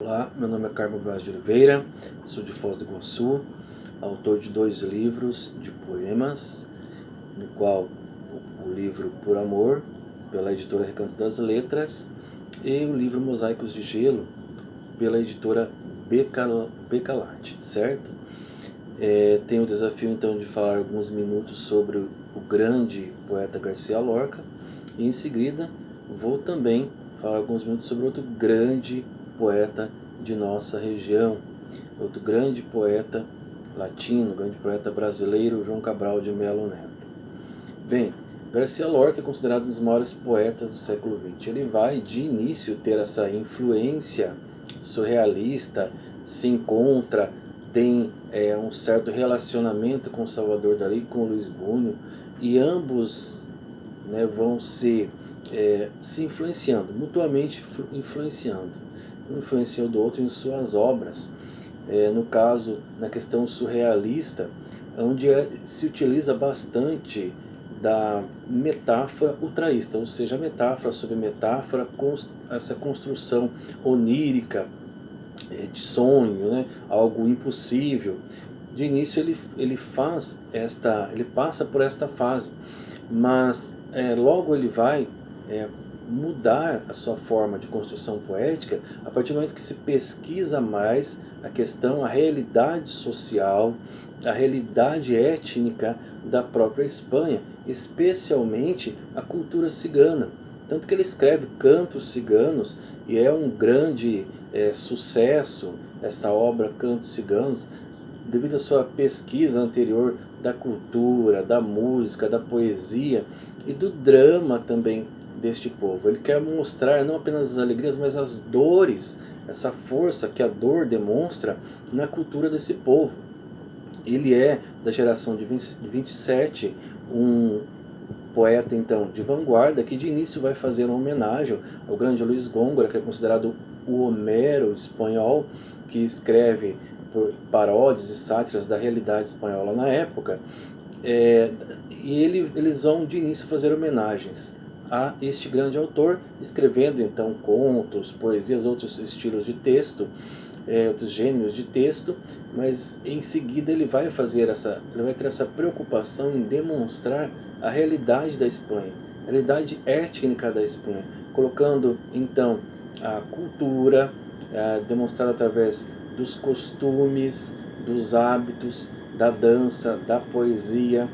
Olá, meu nome é Carmo Braz de Oliveira, sou de Foz do Iguaçu, autor de 2 livros de poemas, no qual o livro Por Amor, pela editora Recanto das Letras, e o livro Mosaicos de Gelo, pela editora Becalate, certo? Tenho o desafio então de falar alguns minutos sobre o grande poeta Garcia Lorca, e em seguida vou também falar alguns minutos sobre outro grande poeta de nossa região, outro grande poeta latino, grande poeta brasileiro, João Cabral de Melo Neto. Bem, Garcia Lorca é considerado um dos maiores poetas do século XX. Ele vai, de início, ter essa influência surrealista, se encontra, tem um certo relacionamento com Salvador Dalí, com Luiz Buñuel, e ambos, né, vão se influenciando, mutuamente influenciando. Um influenciou do outro em suas obras. No caso, na questão surrealista, onde se utiliza bastante da metáfora ultraísta, ou seja, metáfora sobre metáfora, essa construção onírica, de sonho, né? Algo impossível. De início ele passa por esta fase, mas logo ele vai mudar a sua forma de construção poética a partir do momento que se pesquisa mais a questão, a realidade social, a realidade étnica da própria Espanha, especialmente a cultura cigana. Tanto que ele escreve Cantos Ciganos, e é um grande sucesso essa obra Cantos Ciganos, devido à sua pesquisa anterior da cultura, da música, da poesia e do drama também deste povo. Ele quer mostrar não apenas as alegrias, mas as dores, essa força que a dor demonstra na cultura desse povo. Ele é da geração de 27, um poeta então de vanguarda, que de início vai fazer uma homenagem ao grande Luiz Góngora, que é considerado o Homero espanhol, que escreve por paródias e sátiras da realidade espanhola na época. E eles vão de início fazer homenagens a este grande autor, escrevendo então contos, poesias, outros estilos de texto, outros gêneros de texto, mas em seguida ele vai ter essa preocupação em demonstrar a realidade da Espanha, a realidade étnica da Espanha, colocando então a cultura demonstrada através dos costumes, dos hábitos, da dança, da poesia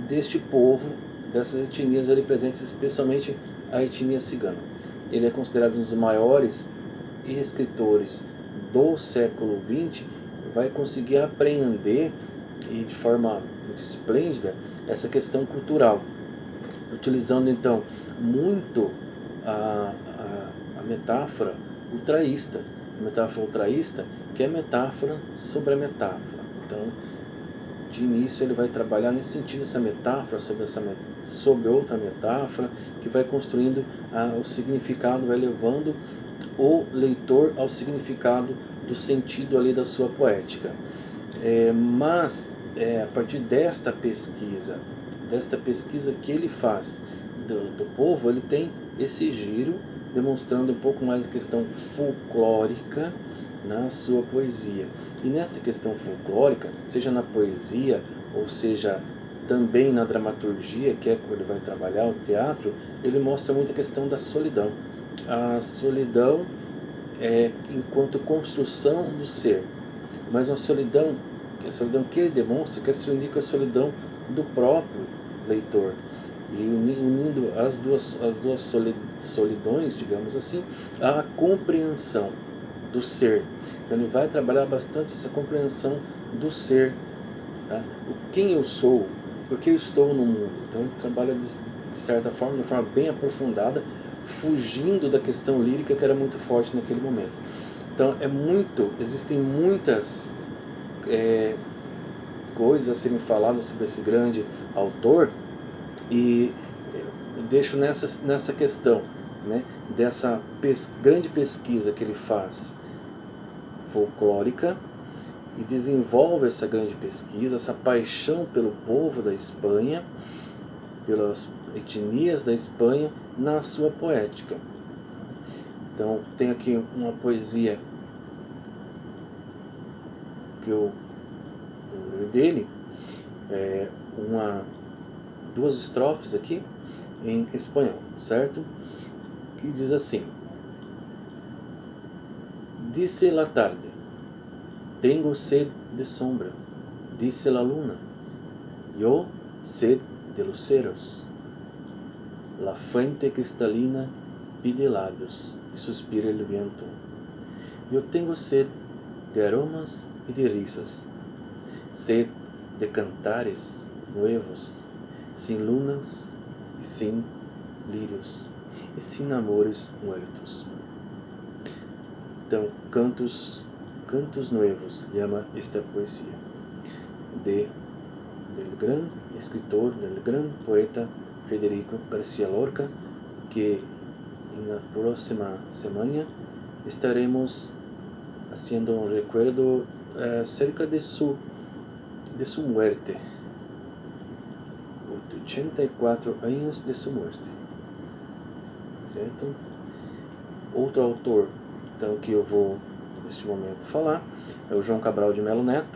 deste povo, dessas etnias ali presentes, especialmente a etnia cigana. Ele é considerado um dos maiores escritores do século XX, vai conseguir apreender, e de forma muito esplêndida, essa questão cultural, utilizando então muito a metáfora ultraísta, que é a metáfora sobre a metáfora. Então, de início ele vai trabalhar nesse sentido, essa metáfora sobre outra metáfora, que vai construindo o significado, vai levando o leitor ao significado do sentido ali da sua poética. Mas a partir desta pesquisa que ele faz do povo, ele tem esse giro demonstrando um pouco mais a questão folclórica na sua poesia. E nessa questão folclórica, seja na poesia ou seja também na dramaturgia, que é quando ele vai trabalhar o teatro, ele mostra muito a questão da solidão. A solidão enquanto construção do ser, mas uma solidão, a solidão que ele demonstra, que se unir com a solidão do próprio leitor, e unindo as duas solidões, digamos assim, a compreensão do ser. Então ele vai trabalhar bastante essa compreensão do ser, tá? Quem eu sou, por que eu estou no mundo. Então ele trabalha de certa forma, de uma forma bem aprofundada, fugindo da questão lírica que era muito forte naquele momento. Então existem muitas coisas a serem faladas sobre esse grande autor, e eu deixo nessa questão, né, dessa grande pesquisa que ele faz folclórica, e desenvolve essa grande pesquisa, essa paixão pelo povo da Espanha, pelas etnias da Espanha, na sua poética. Então tem aqui uma poesia que eu dele, duas estrofes aqui em espanhol, certo? Que diz assim: Dice la tarde, tengo sed de sombra. Dice la luna, yo sed de luceros. La fuente cristalina pide labios y suspira el viento. Yo tengo sed de aromas y de risas, sed de cantares nuevos, sin lunas y sin lírios e sin amores muertos. Então, cantos nuevos llama esta poesia del gran escritor, del gran poeta Federico García Lorca, que na próxima semana estaremos haciendo un recuerdo acerca de su muerte. 84 anos de sua morte, certo? Outro autor, então, que eu vou neste momento falar é o João Cabral de Melo Neto,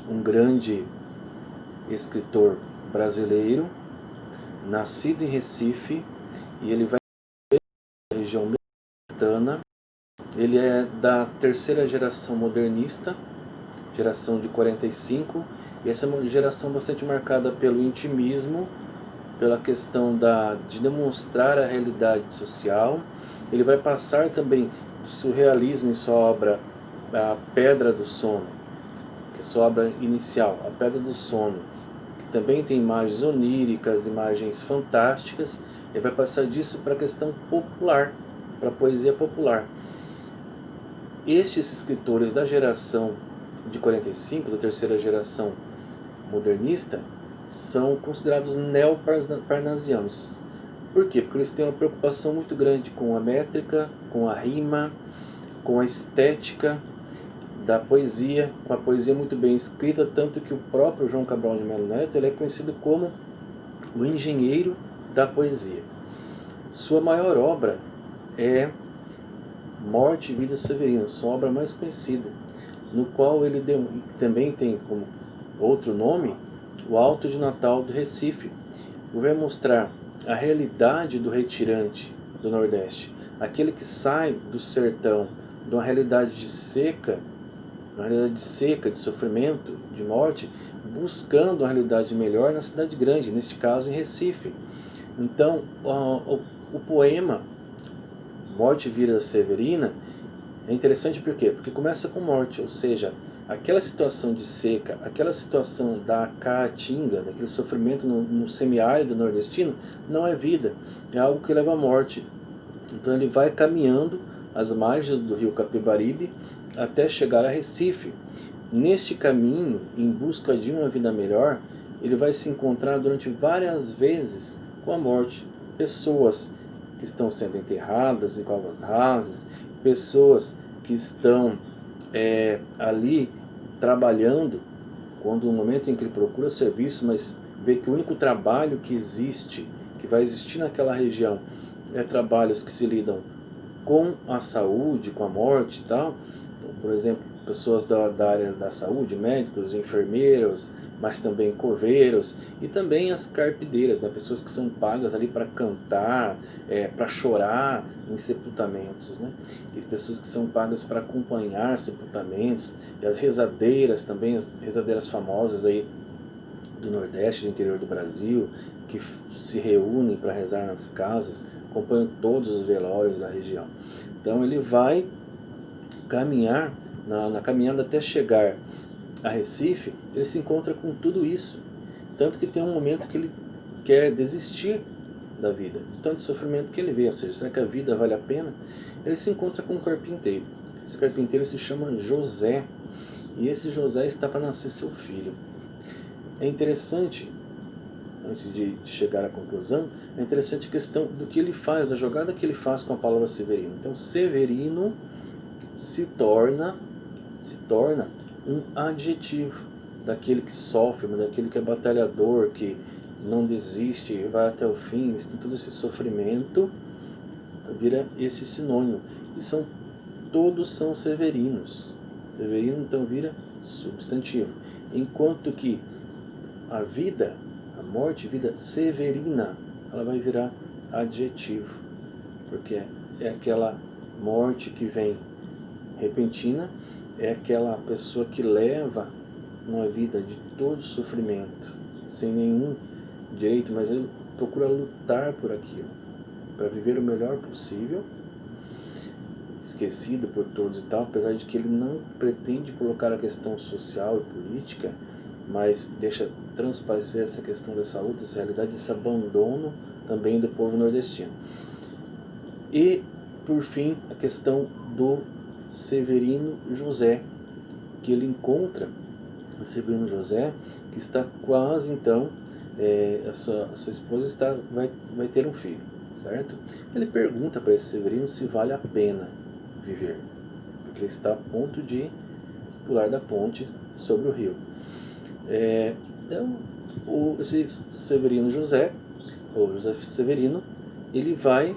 um grande escritor brasileiro, nascido em Recife, e ele vai da região metropolitana. Ele é da terceira geração modernista, geração de 45, e essa é uma geração bastante marcada pelo intimismo, pela questão de demonstrar a realidade social. Ele vai passar também do surrealismo em sua obra A Pedra do Sono, que é sua obra inicial, A Pedra do Sono, que também tem imagens oníricas, imagens fantásticas. Ele vai passar disso para a questão popular, para a poesia popular. Estes escritores da geração de 45, da terceira geração modernista, são considerados neoparnasianos. Por quê? Porque eles têm uma preocupação muito grande com a métrica, com a rima, com a estética da poesia, com a poesia muito bem escrita, tanto que o próprio João Cabral de Melo Neto ele é conhecido como o engenheiro da poesia. Sua maior obra é Morte e Vida Severina, sua obra mais conhecida, no qual ele também tem como outro nome o Alto de Natal do Recife. Vai mostrar a realidade do retirante do Nordeste, aquele que sai do sertão, de uma realidade de seca, de sofrimento, de morte, buscando uma realidade melhor na cidade grande, neste caso em Recife. Então, o poema Morte e Vida Severina é interessante por quê? Porque começa com morte, ou seja, aquela situação de seca, aquela situação da caatinga, daquele sofrimento no semiárido nordestino, não é vida, é algo que leva à morte. Então ele vai caminhando às margens do rio Capibaribe até chegar a Recife. Neste caminho, em busca de uma vida melhor, ele vai se encontrar durante várias vezes com a morte. Pessoas que estão sendo enterradas em covas rasas, pessoas que estão ali trabalhando, quando no momento em que ele procura serviço, mas vê que o único trabalho que existe, que vai existir naquela região, é trabalhos que se lidam com a saúde, com a morte e tal. Então, por exemplo, pessoas da área da saúde, médicos, enfermeiros, mas também coveiros e também as carpideiras, né? Pessoas que são pagas ali para cantar, para chorar em sepultamentos, né? E pessoas que são pagas para acompanhar sepultamentos, e as rezadeiras também, as rezadeiras famosas aí do Nordeste, do interior do Brasil, que se reúnem para rezar nas casas, acompanham todos os velórios da região. Então ele vai caminhar, na caminhada até chegar a Recife, ele se encontra com tudo isso. Tanto que tem um momento que ele quer desistir da vida, de tanto sofrimento que ele vê. Ou seja, será que a vida vale a pena? Ele se encontra com um carpinteiro. Esse carpinteiro se chama José. E esse José está para nascer seu filho. É interessante, antes de chegar à conclusão, é interessante a questão do que ele faz, da jogada que ele faz com a palavra Severino. Então, Severino se torna um adjetivo daquele que sofre, daquele que é batalhador, que não desiste, vai até o fim, tem todo esse sofrimento, vira esse sinônimo. E todos são severinos. Severino então vira substantivo. Enquanto que a vida, a morte, vida severina, ela vai virar adjetivo. Porque é aquela morte que vem repentina, é aquela pessoa que leva uma vida de todo sofrimento, sem nenhum direito, mas ele procura lutar por aquilo, para viver o melhor possível, esquecido por todos e tal, apesar de que ele não pretende colocar a questão social e política, mas deixa transparecer essa questão dessa luta, essa realidade, esse abandono também do povo nordestino. E, por fim, a questão do Severino José, que ele encontra o Severino José, que está quase então, a sua esposa vai ter um filho, certo? Ele pergunta para esse Severino se vale a pena viver, porque ele está a ponto de pular da ponte sobre o rio. Então, esse Severino José, ou José Severino, ele vai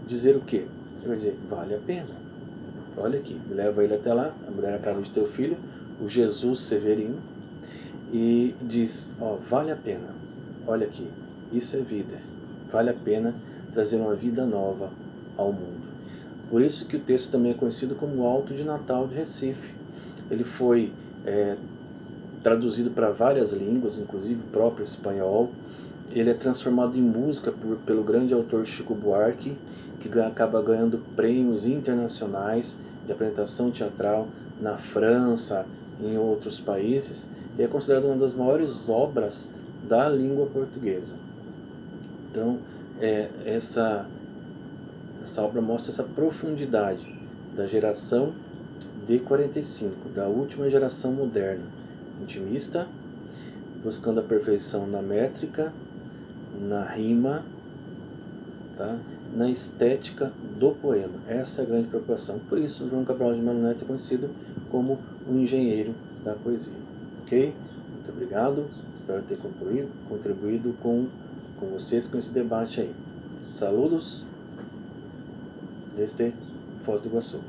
dizer o quê? Ele vai dizer, vale a pena. Olha aqui, leva ele até lá, a mulher acaba de ter o filho, o Jesus Severino, e diz, vale a pena, olha aqui, isso é vida, vale a pena trazer uma vida nova ao mundo. Por isso que o texto também é conhecido como o Alto de Natal de Recife. Ele foi traduzido para várias línguas, inclusive o próprio espanhol. Ele é transformado em música pelo grande autor Chico Buarque, que acaba ganhando prêmios internacionais de apresentação teatral na França e em outros países, e é considerado uma das maiores obras da língua portuguesa. Então, essa obra mostra essa profundidade da geração de 45, da última geração moderna, intimista, buscando a perfeição na métrica, na rima, tá? Na estética do poema. Essa é a grande preocupação. Por isso, João Cabral de Melo Neto é conhecido como o engenheiro da poesia. Ok? Muito obrigado. Espero ter contribuído com vocês com esse debate aí. Saludos desde Foz do Iguaçu.